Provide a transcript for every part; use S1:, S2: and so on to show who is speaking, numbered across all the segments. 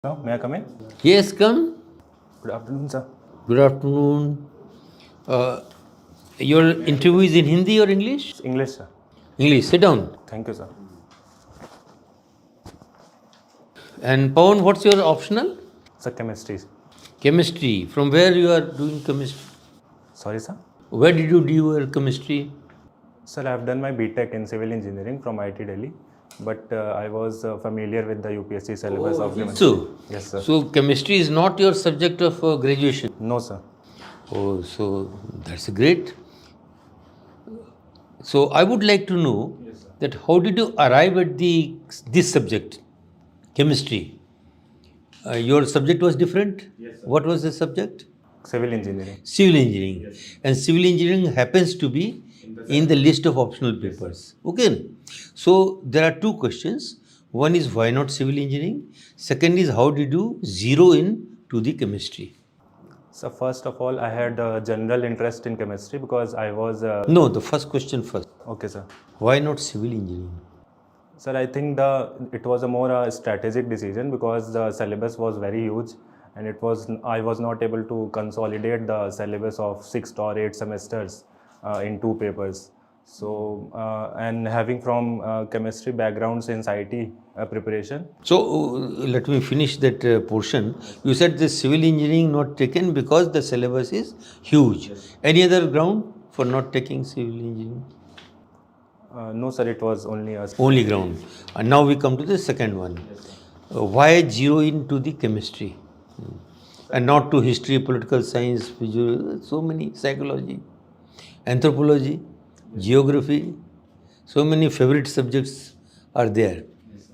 S1: Hello, may I come in?
S2: Yes, come.
S1: Good afternoon, sir.
S2: Good afternoon. Your interview is in Hindi or English?
S1: It's English, sir.
S2: English. Sit down.
S1: Thank you, sir.
S2: And Pawan, what's your optional?
S1: Sir, chemistry.
S2: Chemistry. From where you are doing chemistry?
S1: Sorry, sir.
S2: Where did you do your chemistry?
S1: Sir, I have done my BTech in civil engineering from IT Delhi, but I was familiar with the UPSC syllabus of chemistry.
S2: So,
S1: Yes, sir.
S2: so chemistry is not your subject of graduation.
S1: No, sir.
S2: Oh, so that's great. So I would like to know that how did you arrive at this subject, chemistry? Your subject was different.
S1: Yes, sir.
S2: What was the subject?
S1: Civil engineering.
S2: Civil engineering. Yes. And civil engineering happens to be in the list of optional papers. Okay. So there are two questions. One is why not civil engineering? Second is how did you zero in to the chemistry?
S1: So first of all, I had a general interest in chemistry because I was...
S2: No, the first question first.
S1: Okay, sir.
S2: Why not civil engineering?
S1: Sir, I think it was a more strategic decision because the syllabus was very huge, and I was not able to consolidate the syllabus of 6 or 8 semesters in 2 papers. So, and having from chemistry background since IT preparation.
S2: So let me finish that portion. You said the civil engineering not taken because the syllabus is huge. Yes. Any other ground for not taking civil engineering?
S1: No, sir, it was only a...
S2: Only ground. And now we come to the second one. Yes, why zero into the chemistry? And not to history, political science, visual, so many, psychology, anthropology, geography, so many favorite subjects are there.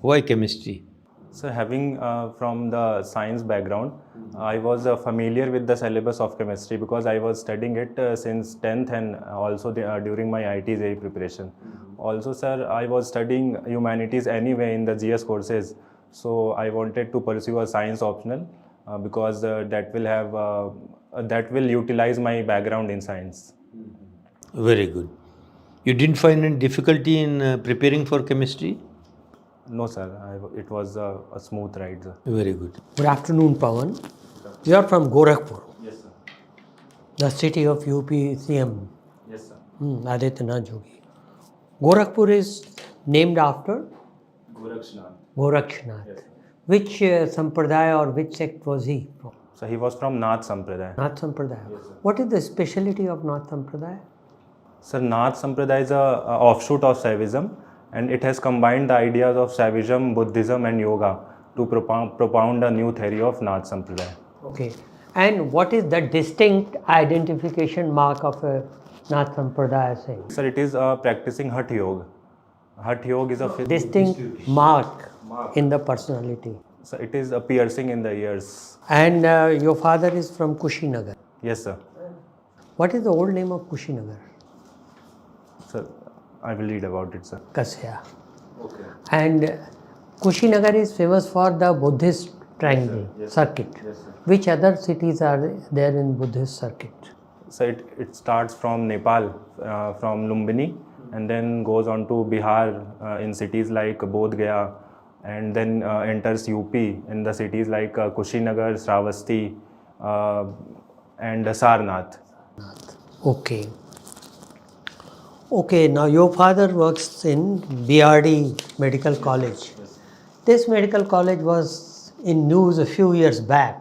S2: Why chemistry?
S1: So having from the science background, I was familiar with the syllabus of chemistry because I was studying it since 10th and also during my IT JEE preparation. Also, sir, I was studying humanities anyway in the GS courses. So I wanted to pursue a science optional because that will utilize my background in science.
S2: Very good. You didn't find any difficulty in preparing for chemistry?
S1: No, sir. It was a smooth ride, sir.
S2: Very good.
S3: Good afternoon, Pawan. You are from Gorakhpur,
S1: Yes, sir.
S3: the city of UPCM,
S1: Yes, sir.
S3: Adityanath Jogi. Gorakhpur is named after Gorakshnath.
S1: Yes, sir.
S3: Which sampradaya or which sect was he from?
S1: So he was from Nath Sampradaya.
S3: Nath Sampradaya.
S1: Yes, sir.
S3: What is the speciality of Nath Sampradaya?
S1: Sir, Nath Sampradaya is a offshoot of Saivism, and it has combined the ideas of Saivism, Buddhism and Yoga to propound a new theory of Nath Sampradaya.
S3: Okay. And what is the distinct identification mark of a Nath Sampradaya sect?
S1: Sir, it is practicing Hat Yoga. Hat Yoga is a
S3: Distinct mark in the personality.
S1: So it is a piercing in the ears.
S3: And your father is from Kushinagar.
S1: Yes, sir.
S3: What is the old name of Kushinagar?
S1: Sir, I will read about it, sir.
S3: Kasya.
S1: Okay.
S3: And Kushinagar is famous for the Buddhist triangle circuit.
S1: Yes, sir.
S3: Which other cities are there in Buddhist circuit?
S1: So it starts from Nepal, from Lumbini, and then goes on to Bihar in cities like Bodh Gaya, and then enters UP in the cities like Kushinagar, Shravasti, and Sarnath.
S3: Okay. Okay, now your father works in BRD Medical College.
S1: Yes.
S3: This medical college was in news a few years back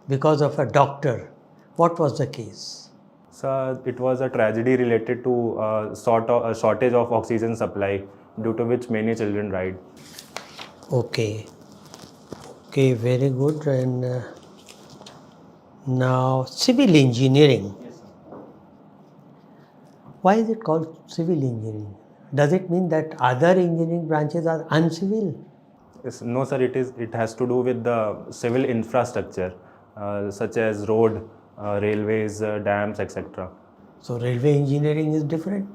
S3: because of a doctor. What was the case?
S1: So it was a tragedy related to a shortage of oxygen supply, due to which many children died.
S3: Okay. Okay, very good. And now civil engineering. Why is it called civil engineering? Does it mean that other engineering branches are uncivil?
S1: Yes, no, sir. It has to do with the civil infrastructure, such as road, railways, dams, etc.
S3: So railway engineering is different.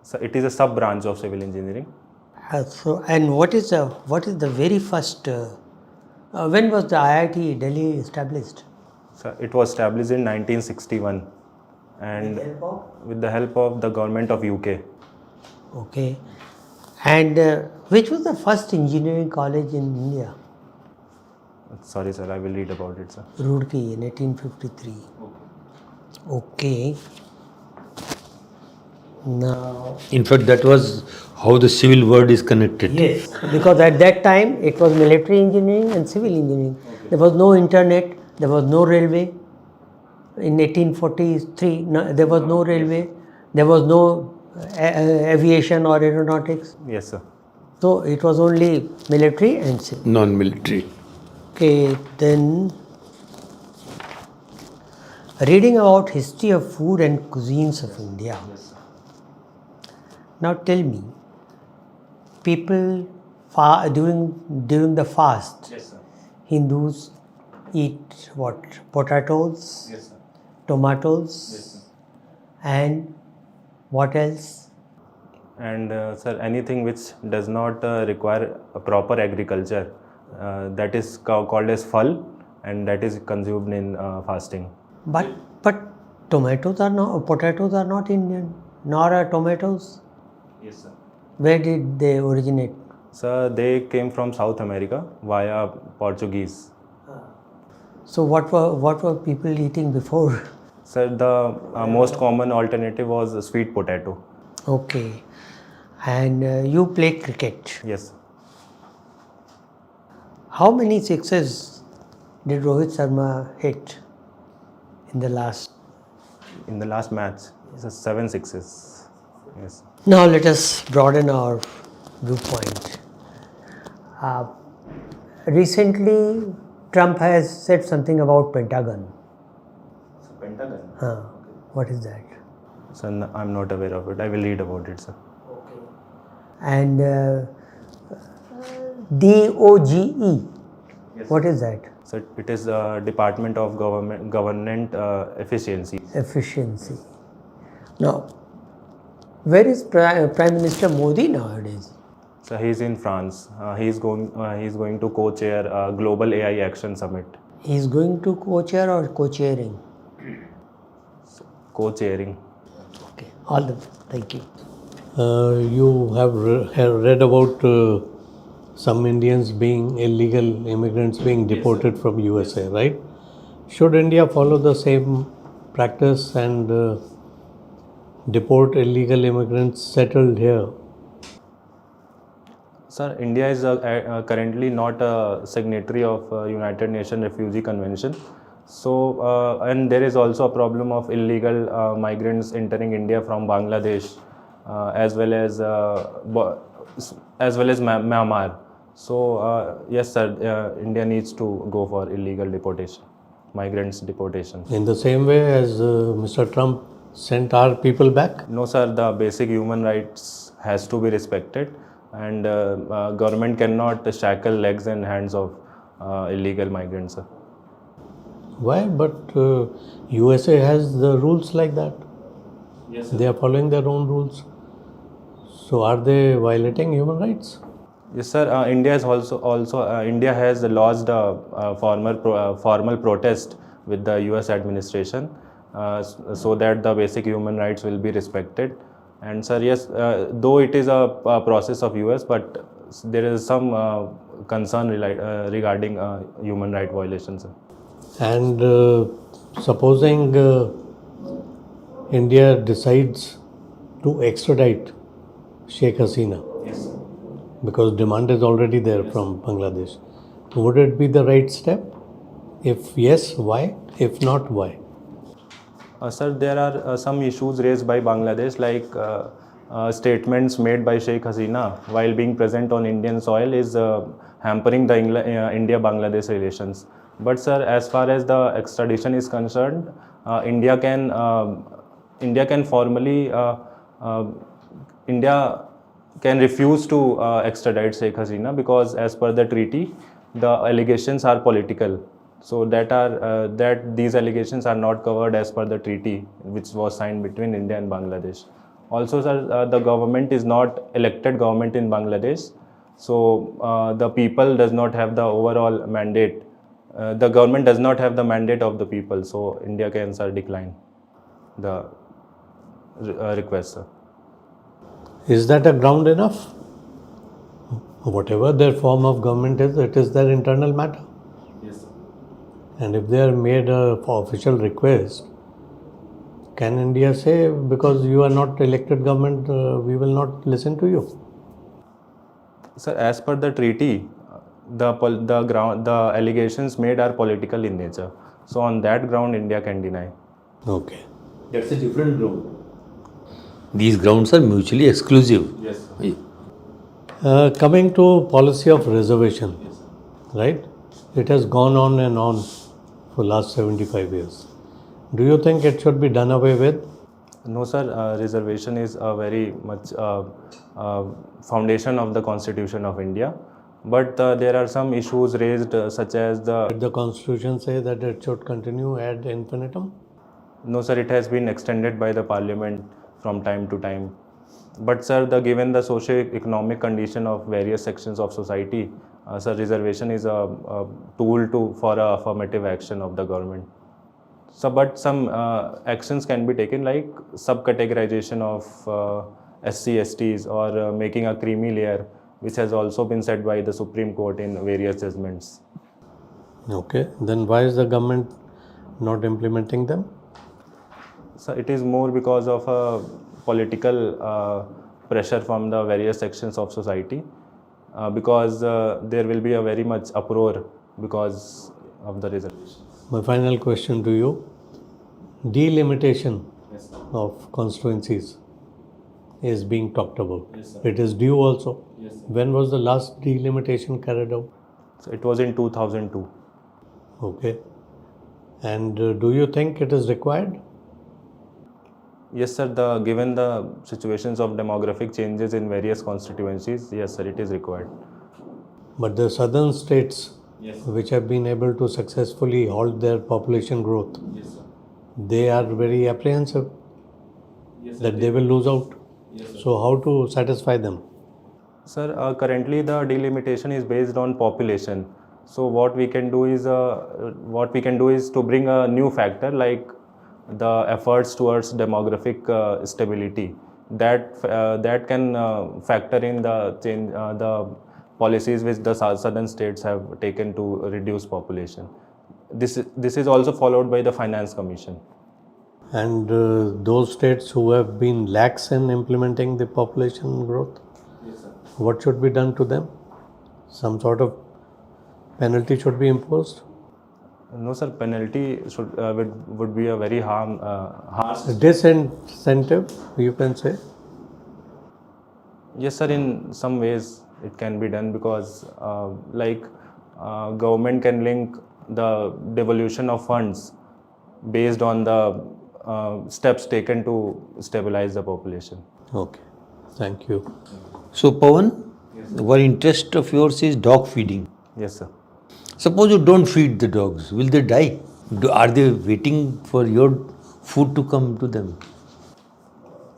S1: So it is a sub branch of civil engineering.
S3: And what is the very first? When was the IIT Delhi established?
S1: So it was established in 1961, and with the help of the government of UK.
S3: Okay. And which was the first engineering college in India?
S1: Sorry, sir, I will read about it, sir.
S3: Roorkee in 1853. Okay. Now,
S2: In fact, that was how the civil word is connected.
S3: yes, because at that time it was military engineering and civil engineering. There was no internet, there was no railway. In 1843, no, there was no railway, there was no aviation or aeronautics.
S1: Yes, sir.
S3: So it was only military and civil.
S2: Non-military.
S3: Okay, then reading about history of food and cuisines of India. Now tell me, people during the fast,
S1: Yes, sir.
S3: Hindus eat what? Potatoes,
S1: Yes, sir.
S3: tomatoes,
S1: Yes, sir.
S3: and what else?
S1: And sir, anything which does not require a proper agriculture, that is called as phal, and that is consumed in fasting.
S3: But potatoes are not Indian, nor are tomatoes.
S1: Yes, sir.
S3: Where did they originate?
S1: Sir, they came from South America via Portuguese.
S3: So what were people eating before?
S1: Sir, the most common alternative was sweet potato.
S3: Okay, and you play cricket.
S1: Yes.
S3: How many sixes did Rohit Sharma hit in the last?
S1: In the last match, sir, 7 sixes. Yes.
S3: Now let us broaden our viewpoint. Recently, Trump has said something about Pentagon.
S1: Pentagon?
S3: What is that?
S1: Sir, I'm not aware of it. I will read about it, sir.
S3: And DOGE.
S1: Yes.
S3: What is that?
S1: So it is Department of Government Efficiency.
S3: Efficiency. Now, where is Prime Minister Modi nowadays?
S1: So he is in France. He is going to co-chair Global AI Action Summit.
S3: He is going to co-chair or co-chairing?
S1: Co-chairing.
S3: Okay, all the thank you.
S4: You have read about some Indians being illegal immigrants being deported from USA, right? Should India follow the same practice and deport illegal immigrants settled here?
S1: Sir, India is currently not a signatory of United Nations Refugee Convention. So, and there is also a problem of illegal migrants entering India from Bangladesh, as well as Myanmar. So, yes, sir, India needs to go for illegal deportation, migrants deportation.
S4: In the same way as Mr. Trump sent our people back?
S1: No, sir, the basic human rights has to be respected, and government cannot shackle legs and hands of illegal migrants, sir.
S4: Why? But USA has the rules like that.
S1: Yes,
S4: They are following their own rules. So are they violating human rights?
S1: Yes, sir. India is also India has lodged a formal protest with the U.S. administration, so that the basic human rights will be respected. And sir, yes, though it is a process of U.S., but there is some concern regarding human right violations, sir.
S4: And supposing India decides to extradite Sheikh Hasina,
S1: Yes.
S4: because demand is already there from Bangladesh, would it be the right step? If yes, why? If not, why?
S1: Sir, there are some issues raised by Bangladesh, like statements made by Sheikh Hasina while being present on Indian soil is hampering the India-Bangladesh relations. But sir, as far as the extradition is concerned, India can formally India can refuse to extradite Sheikh Hasina, because as per the treaty, the allegations are political. So that these allegations are not covered as per the treaty which was signed between India and Bangladesh. Also, sir, the government is not elected government in Bangladesh, so the people does not have the overall mandate. The government does not have the mandate of the people, so India can, sir, decline the request, sir.
S4: Is that a ground enough? Whatever their form of government is, it is their internal matter. And if they are made for official request, can India say, because you are not elected government, we will not listen to you?
S1: Sir, as per the treaty, the allegations made are political in nature. So on that ground, India can deny.
S4: Okay.
S2: That's a different ground. These grounds are mutually exclusive.
S1: Yes.
S4: Coming to policy of reservation, right? It has gone on and on for last 75 years. Do you think it should be done away with?
S1: No, sir. Reservation is a very much foundation of the Constitution of India. But there are some issues raised, such as
S4: Did the Constitution say that it should continue ad infinitum?
S1: No, sir. It has been extended by the Parliament from time to time. But, sir, given the socio-economic condition of various sections of society, sir, reservation is a tool for affirmative action of the government. So, but some actions can be taken, like subcategorization of SC, STs, or making a creamy layer, which has also been said by the Supreme Court in various judgments.
S4: Okay, then why is the government not implementing them?
S1: So it is more because of political pressure from the various sections of society, because there will be a very much uproar because of the reservation.
S4: My final question to you, delimitation of constituencies is being talked about.
S1: Yes, sir.
S4: It is due also.
S1: Yes, sir.
S4: When was the last delimitation carried out?
S1: So it was in 2002.
S4: Okay. And do you think it is required?
S1: Yes, sir. Given the situations of demographic changes in various constituencies, yes, sir, it is required.
S4: But the southern states,
S1: Yes,
S4: which have been able to successfully halt their population growth,
S1: yes, sir.
S4: they are very apprehensive
S1: Yes,
S4: that they will lose out.
S1: Yes, sir.
S4: So how to satisfy them?
S1: Sir, currently the delimitation is based on population. So what we can do is to bring a new factor, like the efforts towards demographic stability. That can factor in the change, the policies which the southern states have taken to reduce population. This is also followed by the Finance Commission.
S4: And those states who have been lax in implementing the population growth,
S1: Yes, sir.
S4: what should be done to them? Some sort of penalty should be imposed?
S1: No, sir. Penalty would be a very harsh.
S4: Disincentive, you can say.
S1: Yes, sir. In some ways, it can be done, because government can link the devolution of funds based on the steps taken to stabilize the population.
S4: Okay, thank you.
S2: So, Pawan, one interest of yours is dog feeding.
S1: Yes, sir.
S2: Suppose you don't feed the dogs, will they die? Are they waiting for your food to come to them?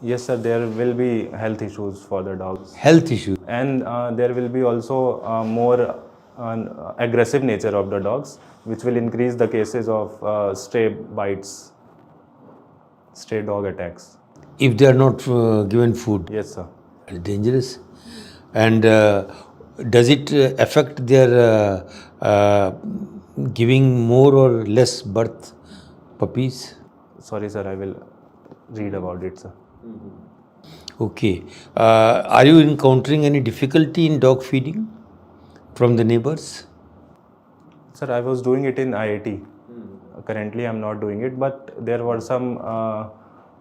S1: Yes, sir. There will be health issues for the dogs,
S2: Health issues.
S1: and there will be also more aggressive nature of the dogs, which will increase the cases of stray bites, stray dog attacks.
S2: If they are not given food,
S1: Yes, sir.
S2: it's dangerous. And does it affect their giving more or less birth puppies?
S1: Sorry, sir. I will read about it, sir.
S2: Okay. Are you encountering any difficulty in dog feeding from the neighbors?
S1: Sir, I was doing it in IIT. Currently, I'm not doing it, but there were some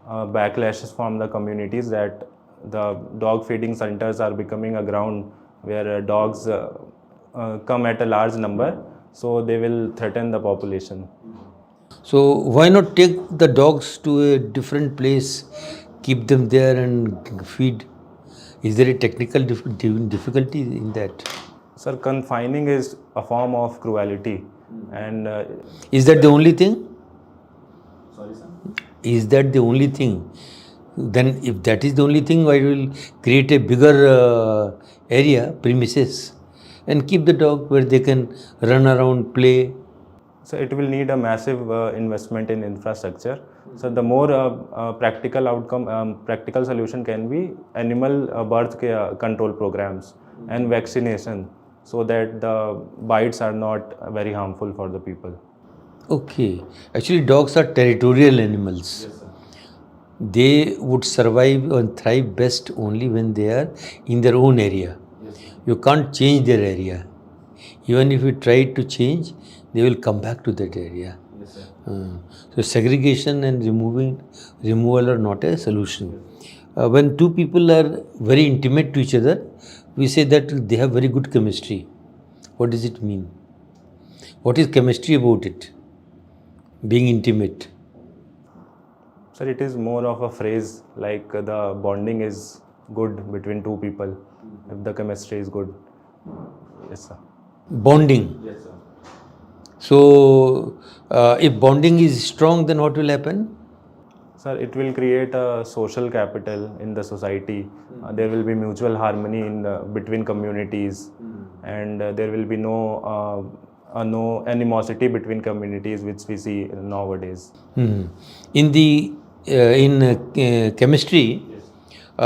S1: backlashes from the communities that the dog feeding centers are becoming a ground where dogs come at a large number, so they will threaten the population.
S2: So why not take the dogs to a different place, keep them there and feed? Is there a technical difficulty in that?
S1: Sir, confining is a form of cruelty, and
S2: Is that the only thing?
S1: sorry, sir.
S2: Is that the only thing? Then if that is the only thing, why will create a bigger area, premises, and keep the dog where they can run around, play?
S1: So it will need a massive investment in infrastructure. So the more practical outcome, practical solution can be animal birth care control programs and vaccination, so that the bites are not very harmful for the people.
S2: Okay. Actually, dogs are territorial animals.
S1: Yes, sir.
S2: They would survive and thrive best only when they are in their own area.
S1: Yes, sir.
S2: You can't change their area. Even if you try to change, they will come back to that area.
S1: Yes, sir.
S2: So segregation and removal are not a solution. When two people are very intimate to each other, we say that they have very good chemistry. What does it mean? What is chemistry about it? Being intimate.
S1: Sir, it is more of a phrase like the bonding is good between two people if the chemistry is good. Yes, sir.
S2: Bonding.
S1: Yes, sir.
S2: So, if bonding is strong, then what will happen?
S1: Sir, it will create a social capital in the society. There will be mutual harmony in between communities, and there will be no animosity between communities, which we see nowadays.
S2: In the chemistry,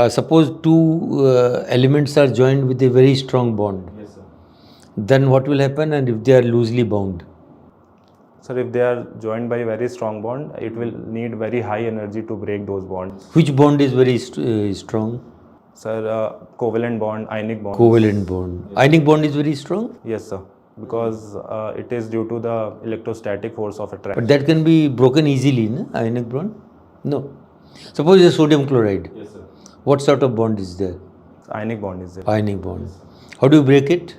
S2: suppose two elements are joined with a very strong bond.
S1: Yes, sir.
S2: Then what will happen? And if they are loosely bound?
S1: Sir, if they are joined by a very strong bond, it will need very high energy to break those bonds.
S2: Which bond is very strong?
S1: Sir, covalent bond, ionic bond.
S2: Covalent bond. Ionic bond is very strong,
S1: Yes, sir. Because it is due to the electrostatic force of attraction.
S2: but that can be broken easily, no? Ionic bond? No. Suppose it's sodium chloride.
S1: Yes, sir.
S2: What sort of bond is there?
S1: Ionic bond is there.
S2: Ionic bond. How do you break it?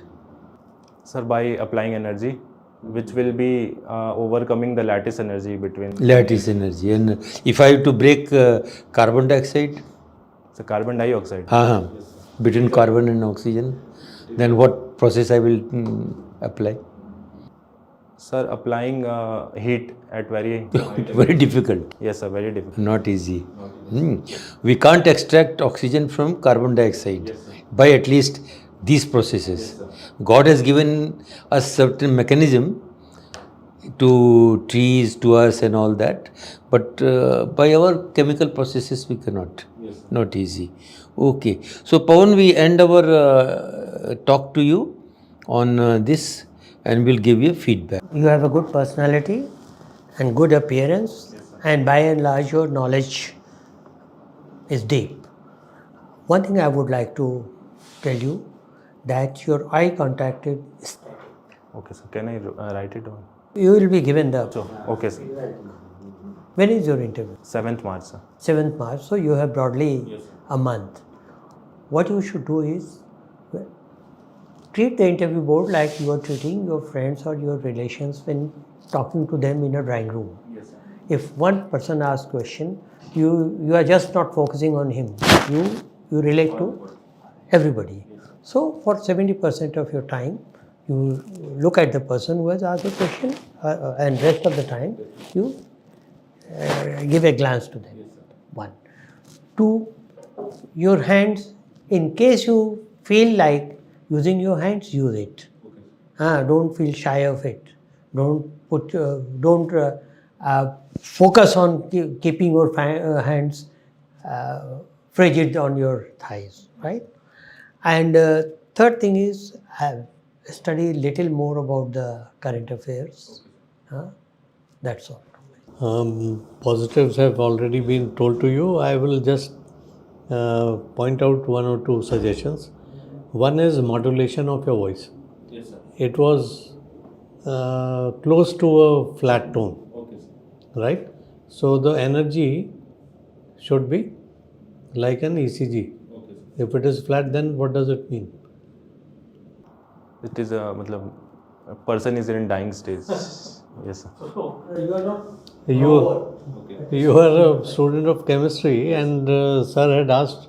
S1: Sir, by applying energy, which will be overcoming the lattice energy between.
S2: Lattice energy. And if I have to break carbon dioxide,
S1: So carbon dioxide.
S2: between carbon and oxygen, then what process I will apply?
S1: Sir, applying heat at very.
S2: Very difficult.
S1: Yes, sir. Very difficult.
S2: Not easy. We can't extract oxygen from carbon dioxide by at least these processes. God has given us certain mechanism to trees, to us and all that, but by our chemical processes we cannot. Not easy. Okay. So Pawan, we end our talk to you on this and we'll give you feedback.
S3: You have a good personality and good appearance, and by and large your knowledge is deep. One thing I would like to tell you, that your eye contact is steady.
S1: Okay, sir. Can I write it down?
S3: You will be given the.
S1: Okay, sir.
S3: When is your interview?
S1: 7th March, sir.
S3: 7th March. So you have broadly a month. What you should do is treat the interview board like you are treating your friends or your relations when talking to them in a drawing room.
S1: Yes, sir.
S3: If one person asks question, you are just not focusing on him. You relate to everybody. So for 70% of your time, you look at the person who has asked the question, and rest of the time you give a glance to them. 1. 2. Your hands, in case you feel like using your hands, use it. Don't feel shy of it. Don't focus on keeping your hands frigid on your thighs, right? And third thing is, study little more about the current affairs. That's all.
S4: Positives have already been told to you. I will just point out one or two suggestions. One is modulation of your voice.
S1: Yes, sir.
S4: It was close to a flat tone,
S1: Okay, sir.
S4: right? So the energy should be like an ECG.
S1: Okay, sir.
S4: If it is flat, then what does it mean?
S1: It is a person is in dying stage. Yes, sir.
S4: You are a student of chemistry, and sir had asked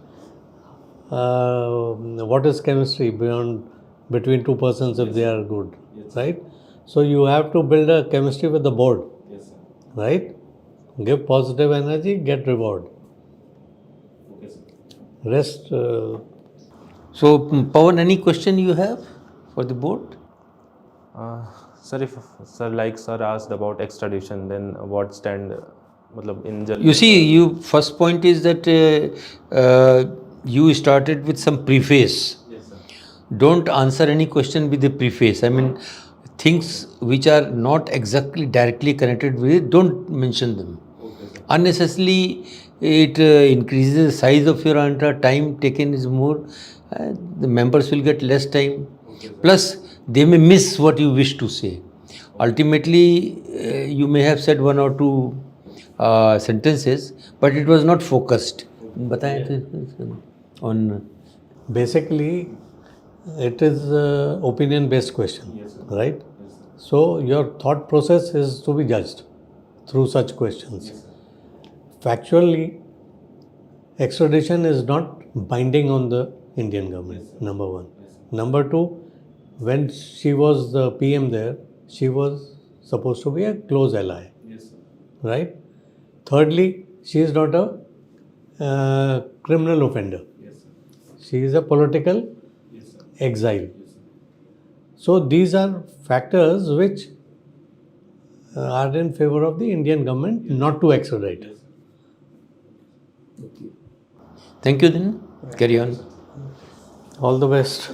S4: what is chemistry between two persons if they are good, right? So you have to build a chemistry with the board,
S1: Yes, sir.
S4: right? Give positive energy, get reward.
S1: Okay, sir.
S4: Rest.
S2: So Pawan, any question you have for the board?
S1: Sir, if sir asked about extradition, then what stand in
S2: You see, first point is that you started with some preface.
S1: Yes, sir.
S2: Don't answer any question with a preface. I mean, things which are not exactly directly connected with it, don't mention them. Unnecessarily, it increases the size of your answer, time taken is more, the members will get less time. Plus, they may miss what you wish to say. Ultimately, you may have said one or two sentences, but it was not focused. बताएं on
S4: Basically, it is opinion-based question, right? So your thought process is to be judged through such questions. Factually, extradition is not binding on the Indian government, number one. Number two, when she was the PM there, she was supposed to be a close ally, right? Thirdly, she is not a criminal offender. She is a political exile. So these are factors which are in favor of the Indian government not to extradite.
S2: Thank you then. Carry on.
S4: All the best.